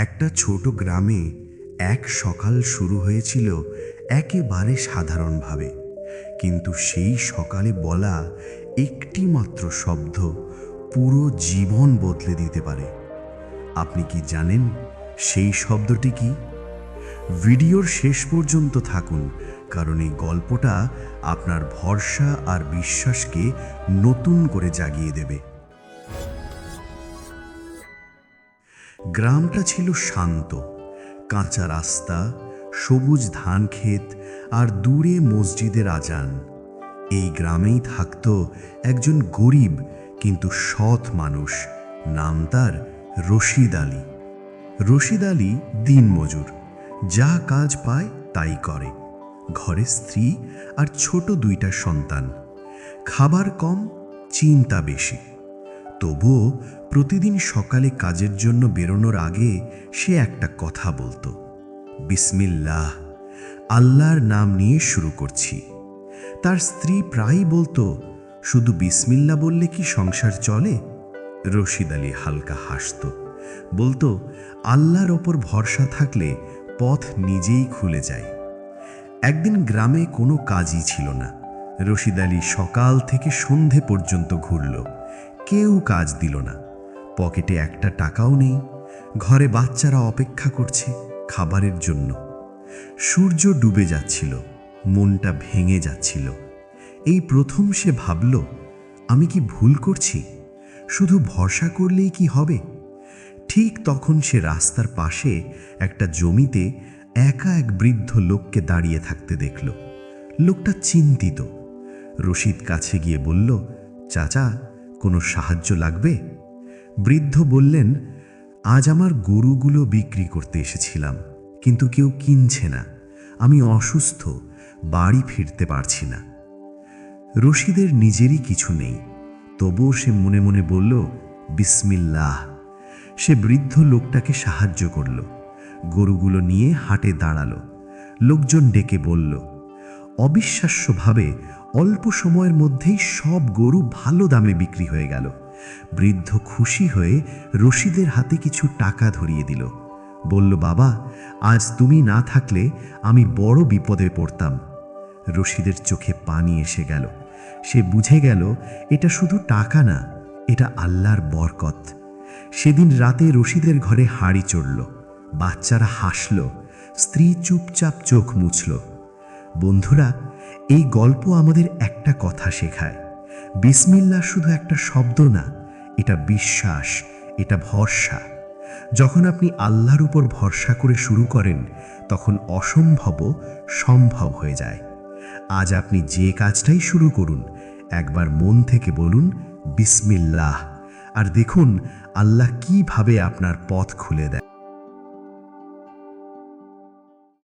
একটা ছোট গ্রামে এক সকাল শুরু হয়েছিল একেবারে সাধারণভাবে, কিন্তু সেই সকালে বলা একটি মাত্র শব্দ পুরো জীবন বদলে দিতে পারে। আপনি কি জানেন সেই শব্দটি কি? ভিডিওর শেষ পর্যন্ত থাকুন, কারণ এই গল্পটা আপনার ভরসা আর বিশ্বাসকে নতুন করে জাগিয়ে দেবে। গ্রামটা ছিল শান্ত, কাঁচা রাস্তা, সবুজ ধান ক্ষেত আর দূরে মসজিদের আজান। এই গ্রামেই থাকত একজন গরিব কিন্তু সৎ মানুষ, নাম তার রশিদ আলী। রশিদ আলী দিনমজুর, যা কাজ পায় তাই করে। ঘরে স্ত্রী আর ছোট দুইটা সন্তান। খাবার কম, চিন্তা বেশি। তবুও প্রতিদিন সকালে কাজের জন্য বেরোনোর আগে সে একটা কথা বলতো, বিসমিল্লাহ, আল্লাহর নাম নিয়ে শুরু করছি। তার স্ত্রী প্রায়ই বলতো, শুধু বিসমিল্লাহ বললে কি সংসার চলে? রশিদ আলী হালকা হাসত, বলতো, আল্লাহর ওপর ভরসা থাকলে পথ নিজেই খুলে যায়। একদিন গ্রামে কোনো কাজই ছিল না। রশিদ আলী সকাল থেকে সন্ধে পর্যন্ত ঘুরল, কেউ কাজ দিল না। পকেটে একটা টাকাও নেই। ঘরে বাচ্চারা অপেক্ষা করছে খাবারের জন্য। সূর্য ডুবে যাচ্ছিল, মনটা ভেঙে যাচ্ছিল। এই প্রথম সে ভাবল, আমি কি ভুল করছি? শুধু ভরসা করলেই কি হবে? ঠিক তখন সে রাস্তার পাশে একটা জমিতে একা এক বৃদ্ধ লোককে দাঁড়িয়ে থাকতে দেখল। লোকটা চিন্তিত। রশিদ কাছে গিয়ে বলল, চাচা, কোনো সাহায্য লাগবে? বৃদ্ধ বললেন, আজ আমার গরুগুলো বিক্রি করতে এসেছিলাম, কিন্তু কেউ কিনছে না। আমি অসুস্থ, বাড়ি ফিরতে পারছি না। রশিদের নিজেরই কিছু নেই, তবুও সে মনে মনে বলল, বিসমিল্লাহ। সে বৃদ্ধ লোকটাকে সাহায্য করল। গরুগুলো নিয়ে হাটে দাঁড়ালো। লোকজন ডেকে বলল। অবিশ্বাস্যভাবে অল্প সময়ের মধ্যেই সব গরু ভালো দামে বিক্রি হয়ে গেল। বৃদ্ধ খুশি হয়ে রশিদের হাতে কিছু টাকা ধরিয়ে দিল। বলল, বাবা, আজ তুমি না থাকলে আমি বড় বিপদে পড়তাম। রশিদের চোখে পানি এসে গেল। সে বুঝে গেল এটা শুধু টাকা না, এটা আল্লাহর বরকত। সেদিন রাতে রশিদের ঘরে হাঁড়ি চড়ল। বাচ্চারা হাসল, স্ত্রী চুপচাপ চোখ মুছল। বন্ধুরা, এই গল্প আমাদের একটা কথা শেখায়, বিসমিল্লাহ শুধু একটা শব্দ না, এটা বিশ্বাস, এটা ভরসা। যখন আপনি আল্লাহর উপর ভরসা করে শুরু করেন, তখন অসম্ভবও সম্ভব হয়ে যায়। আজ আপনি যে কাজটাই শুরু করুন, একবার মন থেকে বলুন বিসমিল্লাহ, আর দেখুন আল্লাহ কিভাবে আপনার পথ খুলে দেয়।